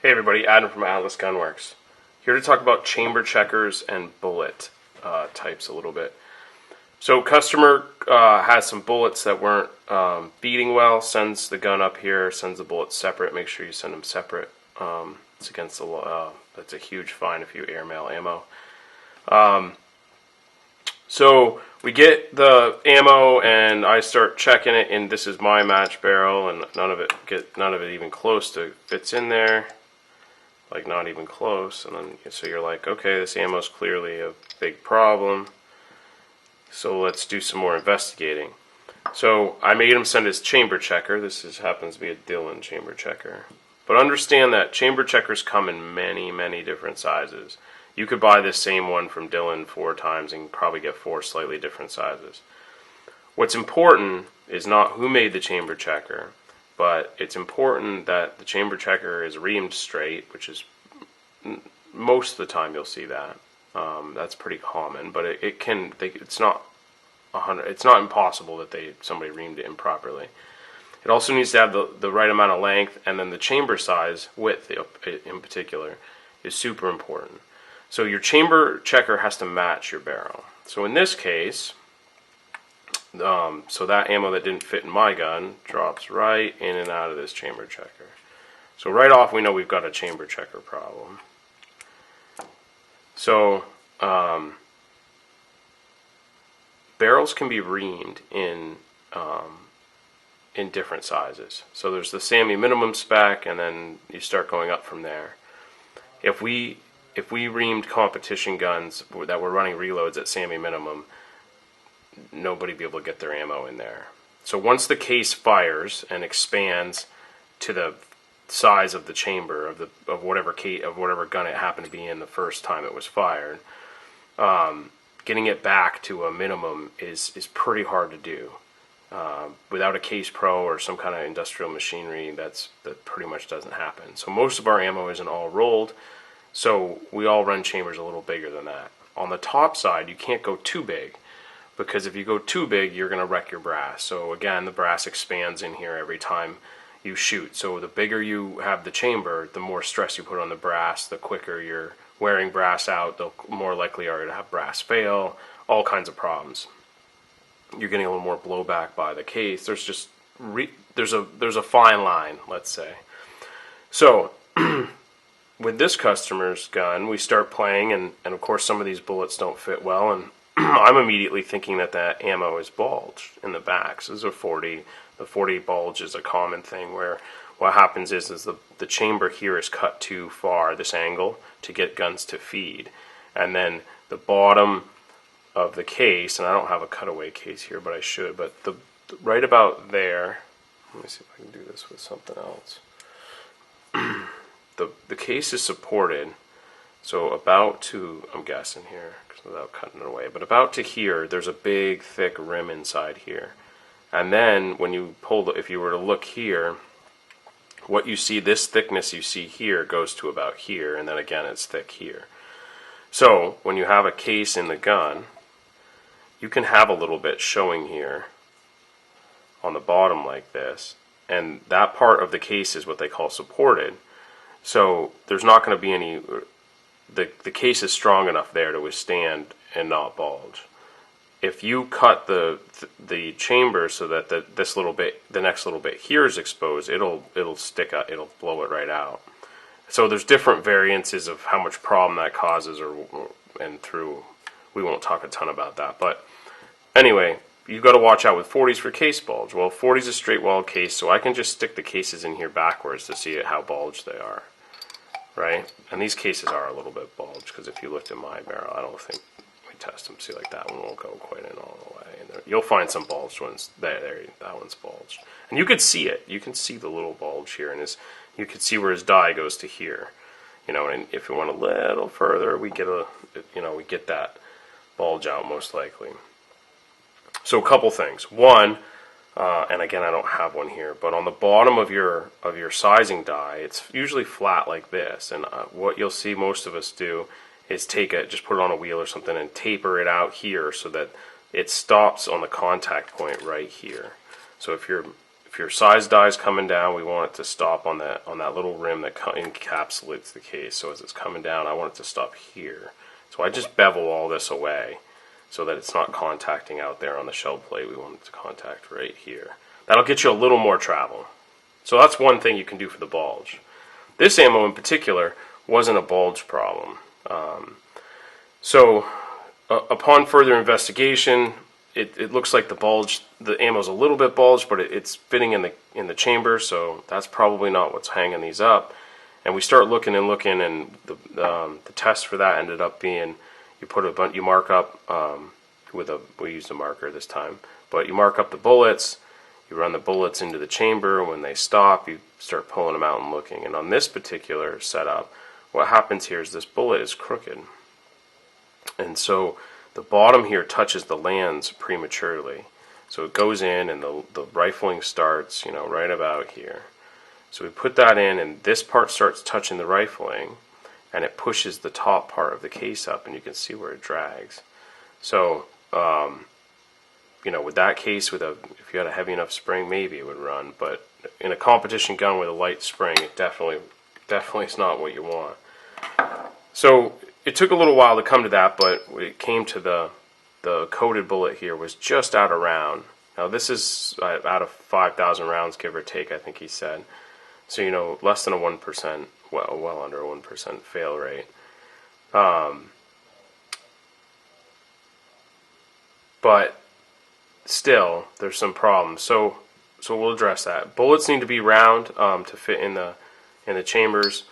Hey everybody, Adam from Atlas Gunworks. Here to talk about chamber checkers and bullet types a little bit. So customer has some bullets that weren't beating well, sends the gun up here, sends the bullets separate. Make sure you send them separate. It's against the law. That's a huge fine if you airmail ammo. So we get the ammo and I start checking it, and this is my match barrel, and none of it even close to fits in there. Like not even close, and then so you're like, okay, this ammo is clearly a big problem, so let's do some more investigating. So I made him send his chamber checker. This happens to be a Dillon chamber checker, but understand that chamber checkers come in many different sizes. You could buy this same one from Dillon 4 times and probably get 4 slightly different sizes. What's important is not who made the chamber checker, but it's important that the chamber checker is reamed straight, which is most of the time you'll see that. That's pretty common, but it's not impossible that somebody reamed it improperly. It also needs to have the right amount of length, and then the chamber size, width in particular, is super important. So your chamber checker has to match your barrel. So in this case, so that ammo that didn't fit in my gun drops right in and out of this chamber checker. So right off we know we've got a chamber checker problem. So barrels can be reamed in different sizes. So there's the SAAMI minimum spec, and then you start going up from there. If we reamed competition guns that were running reloads at SAAMI minimum, nobody be able to get their ammo in there. So once the case fires and expands to the size of the chamber of whatever gun it happened to be in the first time it was fired, getting it back to a minimum is pretty hard to do. Without a Case Pro or some kind of industrial machinery, that pretty much doesn't happen. So most of our ammo isn't all rolled, so we all run chambers a little bigger than that. On the top side, you can't go too big, because if you go too big, you're going to wreck your brass. So again, the brass expands in here every time you shoot. So the bigger you have the chamber, the more stress you put on the brass, the quicker you're wearing brass out, the more likely are you to have brass fail, all kinds of problems. You're getting a little more blowback by the case. There's just there's a fine line, let's say. So with this customer's gun, we start playing, and of course some of these bullets don't fit well, and I'm immediately thinking that ammo is bulged in the back. So this is a 40. The 40 bulge is a common thing where what happens is the chamber here is cut too far, this angle, to get guns to feed. And then the bottom of the case, and I don't have a cutaway case here, but I should, but right about there, let me see if I can do this with something else. The case is supported, so about to, I'm guessing here, without cutting it away, but about to here, there's a big thick rim inside here. And then when you pull, if you were to look here, what you see, this thickness you see here goes to about here, and then again it's thick here. So when you have a case in the gun, you can have a little bit showing here on the bottom like this, and that part of the case is what they call supported. So there's not going to be any, the case is strong enough there to withstand and not bulge. If you cut the chamber so that this little bit, the next little bit here is exposed, it'll stick out, it'll blow it right out. So there's different variances of how much problem that causes, we won't talk a ton about that. But anyway, you've got to watch out with 40s for case bulge. Well, 40's a straight walled case, so I can just stick the cases in here backwards to see how bulged they are, right? And these cases are a little bit bulged, because if you looked at my barrel, I don't think we test them. See, like that one won't go quite in all the way. And you'll find some bulged ones. There, that one's bulged. And you could see it. You can see the little bulge here, and you can see where his die goes to here. You know, and if we went a little further, we get that bulge out most likely. So a couple things. One, and again I don't have one here, but on the bottom of your sizing die, it's usually flat like this. And what you'll see most of us do is just put it on a wheel or something and taper it out here so that it stops on the contact point right here. So if if your size die is coming down, we want it to stop on that little rim that encapsulates the case. So as it's coming down, I want it to stop here. So I just bevel all this away so that it's not contacting out there on the shell plate. We want it to contact right here. That'll get you a little more travel. So that's one thing you can do for the bulge. This ammo in particular wasn't a bulge problem. Upon further investigation, it looks like the ammo's a little bit bulged, but it's fitting in the chamber, so that's probably not what's hanging these up. And we start looking, and the test for that ended up being you mark up we used a marker this time, but you mark up the bullets, you run the bullets into the chamber, and when they stop, you start pulling them out and looking. And on this particular setup, what happens here is this bullet is crooked, and so the bottom here touches the lands prematurely. So it goes in, and the rifling starts, right about here. So we put that in, and this part starts touching the rifling, and it pushes the top part of the case up, and you can see where it drags. So, with that case, if you had a heavy enough spring, maybe it would run. But in a competition gun with a light spring, it definitely is not what you want. So it took a little while to come to that, but it came to the coated bullet here was just out of round. Now this is out of 5,000 rounds, give or take, I think he said. So, less than a 1%, well under a 1% fail rate. But still, there's some problems. So we'll address that. Bullets need to be round to fit in the chambers.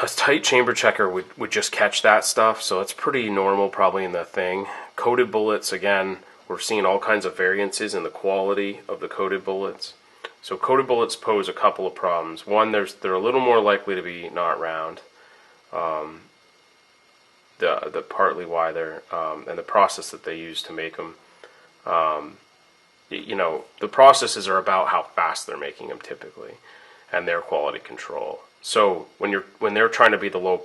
A tight chamber checker would just catch that stuff, so it's pretty normal probably in the thing. Coated bullets, again, we're seeing all kinds of variances in the quality of the coated bullets. So coated bullets pose a couple of problems. One, they're a little more likely to be not round. The partly why they're and the process that they use to make them. The processes are about how fast they're making them typically, and their quality control. So when they're trying to be the low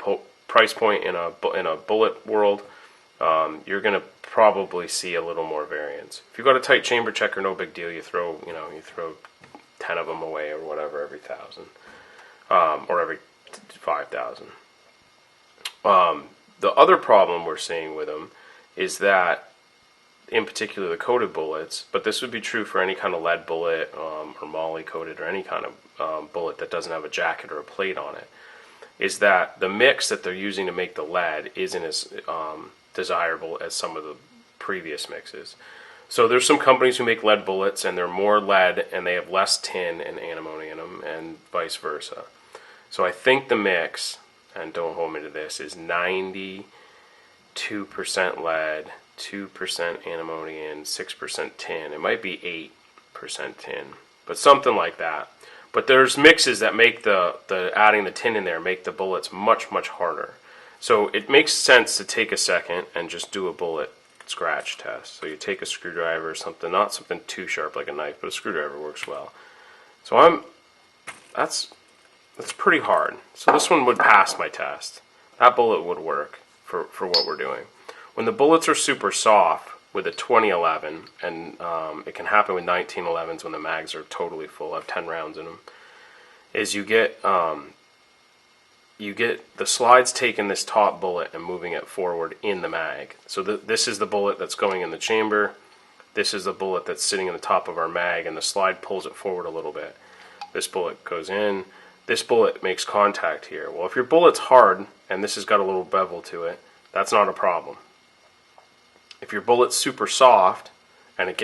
price point in a bullet world, you're going to probably see a little more variance. If you've got a tight chamber checker, no big deal. You throw 10 of them away or whatever every 1,000, or every 5,000. The other problem we're seeing with them is that, in particular, the coated bullets, but this would be true for any kind of lead bullet or moly coated or any kind of bullet that doesn't have a jacket or a plate on it, is that the mix that they're using to make the lead isn't as desirable as some of the previous mixes. So there's some companies who make lead bullets, and they're more lead, and they have less tin and antimony in them, and vice versa. So I think the mix, and don't hold me to this, is 92% lead, 2% antimony, and 6% tin. It might be 8% tin, but something like that. But there's mixes that make the adding the tin in there make the bullets much, much harder. So it makes sense to take a second and just do a bullet scratch test. So you take a screwdriver or something, not something too sharp like a knife, but a screwdriver works well. So that's pretty hard. So this one would pass my test. That bullet would work for what we're doing. When the bullets are super soft with a 2011, and it can happen with 1911s when the mags are totally full, have 10 rounds in them, is you get the slides taking this top bullet and moving it forward in the mag. So this is the bullet that's going in the chamber. This is the bullet that's sitting in the top of our mag, and the slide pulls it forward a little bit. This bullet goes in. This bullet makes contact here. Well, if your bullet's hard and this has got a little bevel to it, that's not a problem. If your bullet's super soft and it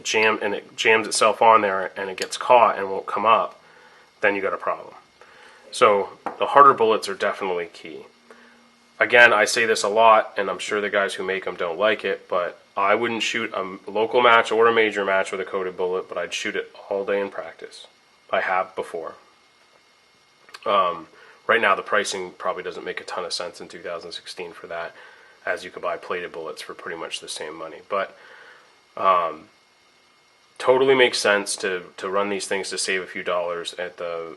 jams itself on there and it gets caught and won't come up, then you got a problem. So the harder bullets are definitely key. Again, I say this a lot, and I'm sure the guys who make them don't like it, but I wouldn't shoot a local match or a major match with a coated bullet, but I'd shoot it all day in practice. I have before. Right now, the pricing probably doesn't make a ton of sense in 2016 for that, as you can buy plated bullets for pretty much the same money. But totally makes sense to run these things to save a few dollars at the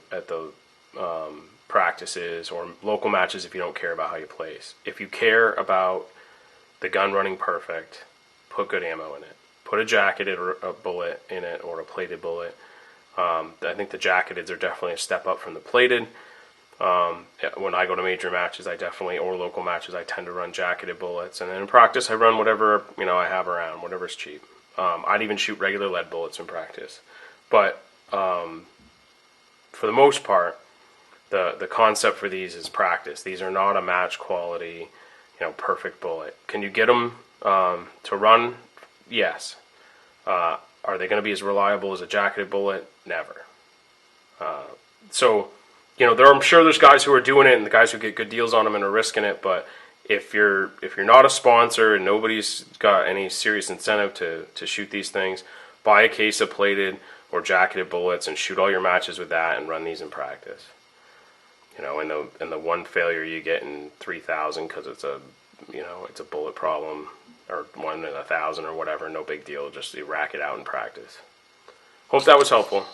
practices or local matches if you don't care about how you place. If you care about the gun running perfect, put good ammo in it. put a jacketed or a bullet in it or a plated bullet. I think the jacketeds are definitely a step up from the plated. When I go to major matches, or local matches, I tend to run jacketed bullets. And then in practice, I run whatever, I have around, whatever's cheap. I'd even shoot regular lead bullets in practice. But for the most part, the concept for these is practice. These are not a match quality, perfect bullet. Can you get them to run? Yes. Are they going to be as reliable as a jacketed bullet? Never. I'm sure there's guys who are doing it and the guys who get good deals on them and are risking it. But if you're not a sponsor and nobody's got any serious incentive to shoot these things, buy a case of plated or jacketed bullets and shoot all your matches with that and run these in practice. And the one failure you get in 3,000 because it's a bullet problem, or 1 in 1,000 or whatever, no big deal. Just you rack it out in practice. Hope that was helpful.